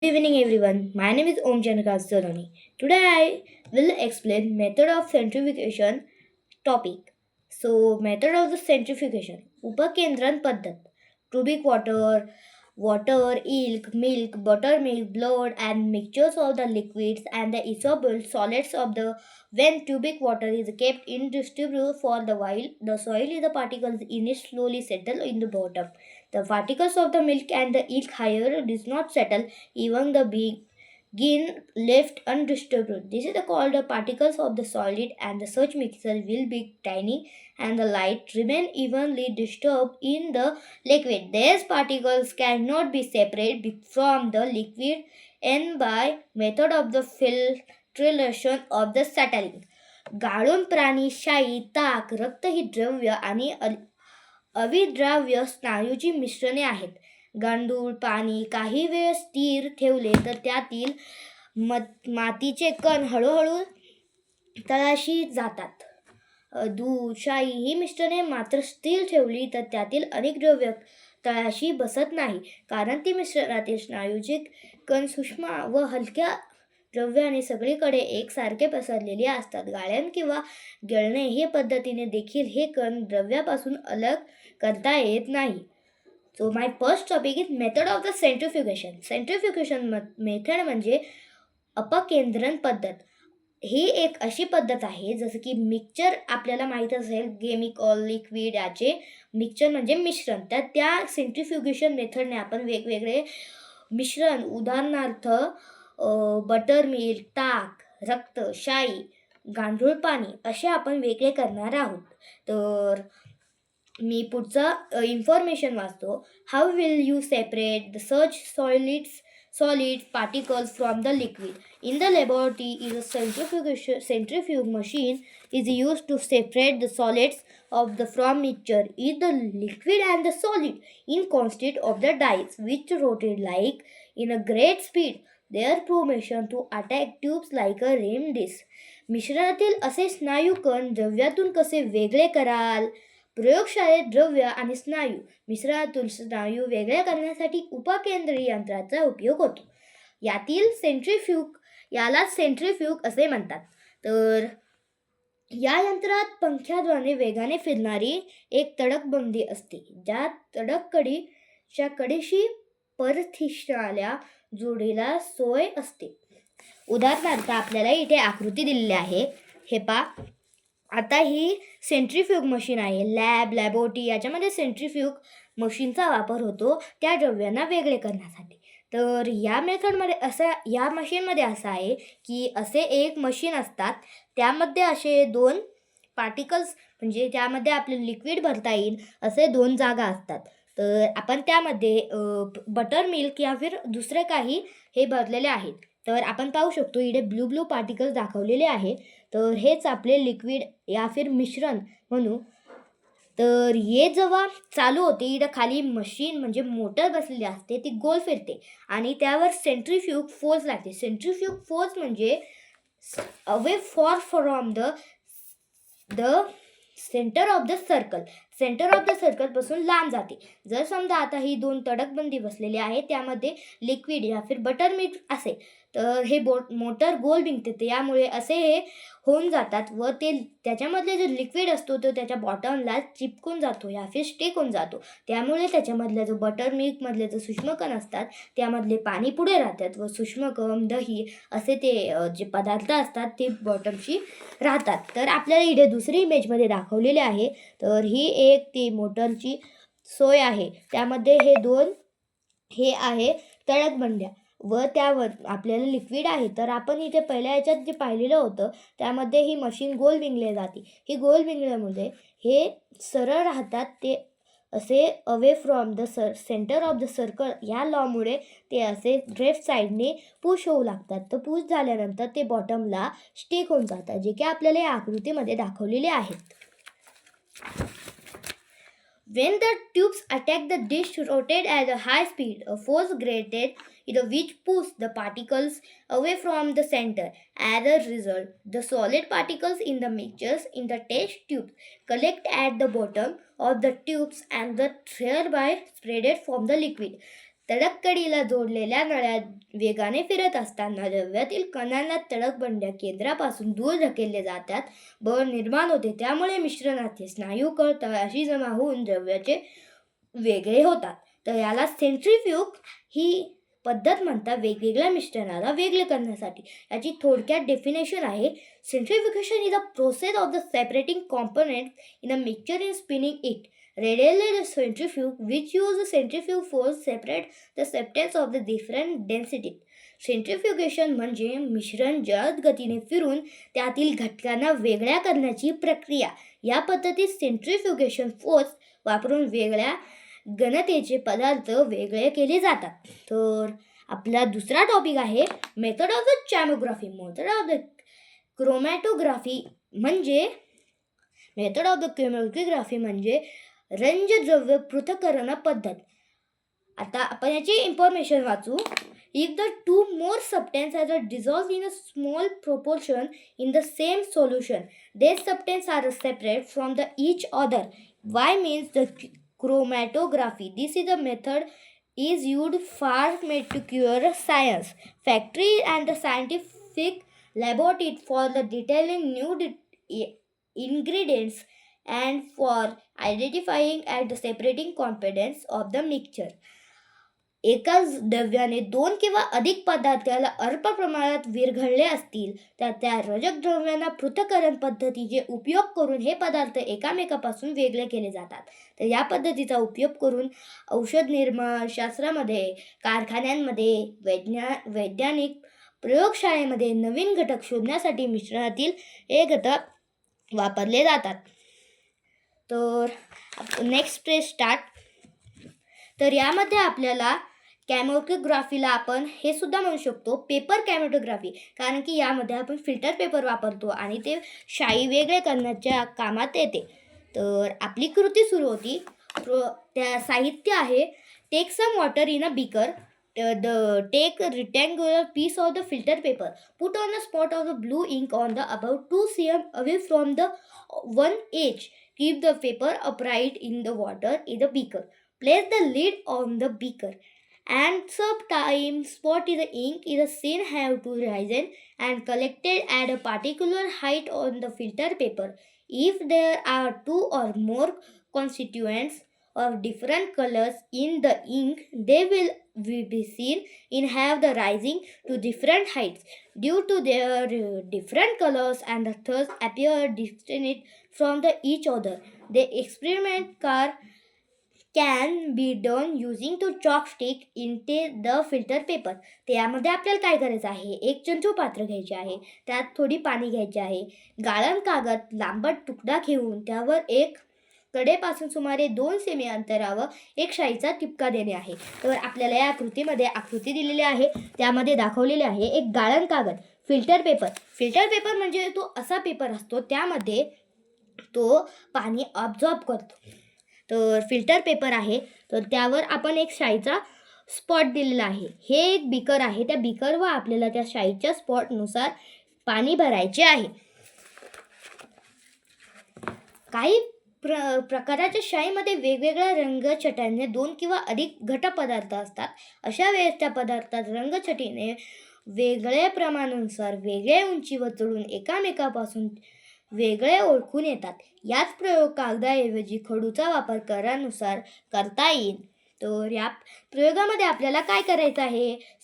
Good evening everyone. My name is Om Chandra Sarani. Today I will explain method of centrifugation topic. So method of the centrifugation. उपकेंद्रण पद्धत. Cubic water, milk, buttermilk, blood, and mixtures of the liquids and the insoluble solids of the when cubic water is kept in distribute for the while the soil is the particles in it slowly settle in the bottom. The particles of the milk and the ilk higher does not settle even the begin left undisturbed. This is called the particles of the solid and the such mixture will be tiny and the light remain evenly disturbed in the liquid. These particles cannot be separated from the liquid and by method of the filtration of the settling. गाळून प्राणी शाई ताक रक्त ही द्रव्य आणि अविद्राव्य स्नायूची मिश्रणे आहेत. गांडूळ पाणी काही वेळ स्थिर ठेवले तर त्यातील मातीचे कण हळूहळू तळाशी जातात. दूध शाई ही मिश्रणे मात्र स्थिर ठेवली तर त्यातील अनेक द्रव्य तळाशी बसत नाही, कारण ती मिश्रणातील स्नायूचे कण सूक्ष्म व हलक्या द्रव्याने सगळीकडे एकसारखे पसरलेले असतात. गाळण किंवा गळणे हे पद्धतीने देखील हे कण द्रव्यापासून अलग करता येत नाही. So my first topic is method of the centrifugation. Centrifugation method म्हणजे अपकेंद्रण पद्धत. ही एक अशी पद्धत आहे जसं की मिक्सचर आपल्याला माहीत असेल, केमिकल लिक्विड याचे मिक्सचर म्हणजे मिश्रण. तर त्या सेंट्रिफ्युगेशन मेथडने आपण वेगवेगळे मिश्रण, उदाहरणार्थ बटर मिल्क, ताक, रक्त, शाई, गांडूळ पाणी असे आपण वेगळे करणार आहोत. तर मी पुढचं इन्फॉर्मेशन वाचतो. How will you separate the such solid particles from the liquid? In the laboratory, is a centrifuge machine is used to separate the solids of the from mixture. Is the liquid and the solid in consist of the dies which rotate like in a great speed. Their formation to attack tubes like a rim disc. मिश्रणातील असे स्नायू कण द्रव्यातून कसे वेगळे कराल? प्रयोगशाळेत द्रव्य आणि स्नायू मिश्रणातून स्नायू वेगळे करण्यासाठी उपकेंद्रीय यंत्राचा उपयोग होतो. याला सेंट्रिफ्यूग असे म्हणतात. तर या यंत्रात पंख्याद्वारे वेगाने फिरणारी एक तडकबंदी असते, ज्या तडककडीच्या कडेशी परथिष्णाला जोडीला सोय असते. उदाहरणार्थ आपल्याला इथे आकृती दिलेली आहे. हे पा, आता ही सेंट्रिफ्यूग मशीन आहे. लॅबोरेटरी याच्यामध्ये सेंट्रिफ्यूग मशीनचा वापर होतो त्या द्रव्यांना वेगळे करण्यासाठी. तर या मशीनमध्ये असं आहे की असे एक मशीन असतात, त्यामध्ये असे दोन पार्टिकल्स म्हणजे त्यामध्ये आपले लिक्विड भरता येईल असे दोन जागा असतात. तर आपण त्यामध्ये बटर मिल्क या फिर दुसरे काही हे भरलेले आहेत. तर आपण पाहू शकतो इथे ब्लू पार्टिकल्स दाखवलेले आहे. तर हेच आपले लिक्विड या फिर मिश्रण म्हणू. तर हे जेव्हा चालू होते, इथं खाली मशीन म्हणजे मोटर बसलेली असते, ती गोल फिरते आणि त्यावर सेंट्रिफ्यूग फोर्स लागते. सेंट्रिफ्यूग फोर्स म्हणजे away for from the centre of the सर्कलपासून लांब जाते. जर समजा आता ही दोन तडकबंदी बसलेली आहे, त्यामध्ये लिक्विड या फिर बटर मिल्क असेल तर हे मोटर गोल बिंकते, त्यामुळे असे हे होऊन जातात व ते त्याच्यामधले जो लिक्विड असतो तो त्याच्या बॉटमला चिपकून जातो या फिर स्टिक होऊन जातो. त्यामुळे त्याच्यामधला जो बटर मिल्कमधले जो सूक्ष्मकण असतात त्यामधले पाणी पुढे राहतात व सूक्ष्मकण, दही असे ते जे पदार्थ असतात ते बॉटमशी राहतात. तर आपल्याला इथे दुसरी इमेजमध्ये दाखवलेले आहे. तर ही एक ती मोटरची सोय आहे, त्यामध्ये हे आहे तडकबंड्या व त्यावर आपल्याला लिक्विड आहे. तर आपण इथे पहिल्या याच्यात जे पाहिलेलं होतं त्यामध्ये ही मशीन गोल विंगले जाते. ही गोल विंगल्यामुळे हे सरळ राहतात, ते असे away from the centre of the circle या लॉमुळे ते असे लेफ्ट साईडने पुश होऊ लागतात. तर पुश झाल्यानंतर ते बॉटमला स्टिक होऊन जातात, जे की आपल्याला या आकृतीमध्ये दाखवलेले आहेत. When the tubes attack the dish rotate at a high speed, a force created which pushes the particles away from the center. As a result, the solid particles in the mixtures in the test tubes collect at the bottom of the tubes and the thereby spreaded from the liquid. तडक कडीला जोडलेल्या नळ्या वेगाने फिरत असताना द्रव्यातील कणांना तडक बनल्या केंद्रापासून दूर ढकलले जातात, बळ निर्माण होते. त्यामुळे मिश्रणाचे स्नायू कळ तळाशी जमा होऊन द्रव्याचे वेगळे होतात. तर याला सेंट्रीफ्यूग ही पद्धत म्हणतात वेगवेगळ्या मिश्रणाला वेगळे करण्यासाठी. याची थोडक्यात डेफिनेशन आहे, centrifugation is a process of the separating components in a mixture and spinning it. Radially, the centrifuge, which use the centrifuge force, separate the substance of the different densities. सेंट्रिफ्युगेशन म्हणजे मिश्रण जलद गतीने फिरून त्यातील घटकांना वेगळ्या करण्याची प्रक्रिया. या पद्धतीत सेंट्रिफ्युगेशन फोर्स वापरून वेगळ्या घनतेचे पदार्थ वेगळे केले जातात. तर आपला दुसरा टॉपिक आहे method of the chromatography. Method of the chromatography म्हणजे रंजद्रव्य पृथक्करण पद्धत. आता आपण याची इन्फॉर्मेशन वाचू. If the two more substances are dissolved in a small proportion in the same solution, these substances are separate from each other. Why means the chromatography. This is a method is used for molecular science, factory and the scientific laboratory for the detailing new ingredients and for identifying and separating components of the mixture. एकाच द्रव्याने दोन किंवा अधिक पदार्थाला अल्प प्रमाणात विरघळले असतील तर त्या रजक द्रव्यांना पृथक्करण पद्धतीचे उपयोग करून हे पदार्थ एकामेकापासून वेगळे केले जातात. तर या पद्धतीचा उपयोग करून औषध निर्माण शास्त्रामध्ये, कारखान्यांमध्ये, वैज्ञानिक प्रयोगशाळेमध्ये नवीन घटक शोधण्यासाठी मिश्रणातील हे घटक वापरले जातात. तर नेक्स्ट पेज स्टार्ट. तर यामध्ये आपल्याला कॅमोग्राफीला आपण हे सुद्धा म्हणू शकतो पेपर कॅमोग्राफी, कारण की यामध्ये आपण फिल्टर पेपर वापरतो आणि ते शाई वेगळे करण्याच्या कामात येते. तर आपली कृती सुरू होती. त्या साहित्य आहे, take some water in a beaker, take rectangular piece of the filter paper, put on a spot of the blue ink on the about 2 cm away from the one edge, keep the paper upright in the water in the beaker, place the lid on the beaker, and sometimes spot in the ink is seen have to risen and collected at a particular height on the filter paper. If there are two or more constituents of different colors in the ink, they will be seen in have the rising to different heights due to their different colors and thus appear distinct from each other. The experiment can be done using to chalk stick into the filter paper. त्यामध्ये आपल्याला काय करायचं आहे, एक चंचू पात्र घ्यायचे आहे, त्यात थोडी पाणी घ्यायचे आहे, गाळण कागद लांबट तुकडा घेऊन त्यावर एक कडेपासून सुमारे 2 सेमी अंतरावर एक शाईचा टिपका देणे आहे. तर आपल्याला या आकृतीमध्ये आकृती दिलेली आहे, त्यामध्ये दाखवलेले आहे एक गाळण कागद, फिल्टर पेपर. फिल्टर पेपर म्हणजे तो असा पेपर असतो त्यामध्ये तो पाणी ऑब्झॉर्ब करतो. तर फिल्टर पेपर आहे, तर त्यावर आपण एक शाईचा स्पॉट दिलेला आहे. हे एक बीकर आहे, त्या बीकरवर आपल्याला त्या शाईच्या स्पॉटनुसार पाणी भरायचे आहे. काही प्रकारच्या शाईमध्ये वेगवेगळ्या रंगछटाने 2 किंवा अधिक घटपदार्थ असतात. अशा वेळेस त्या पदार्थात रंगछटीने वेगळ्या प्रमाणानुसार वेगळ्या उंचीवर चढून एकामेकापासून वेगळे ओळखून येतात. याच प्रयोग कागदाऐवजी खडूचा वापर करानुसार करता येईल. तर या प्रयोगामध्ये आपल्याला काय करायचं आहे,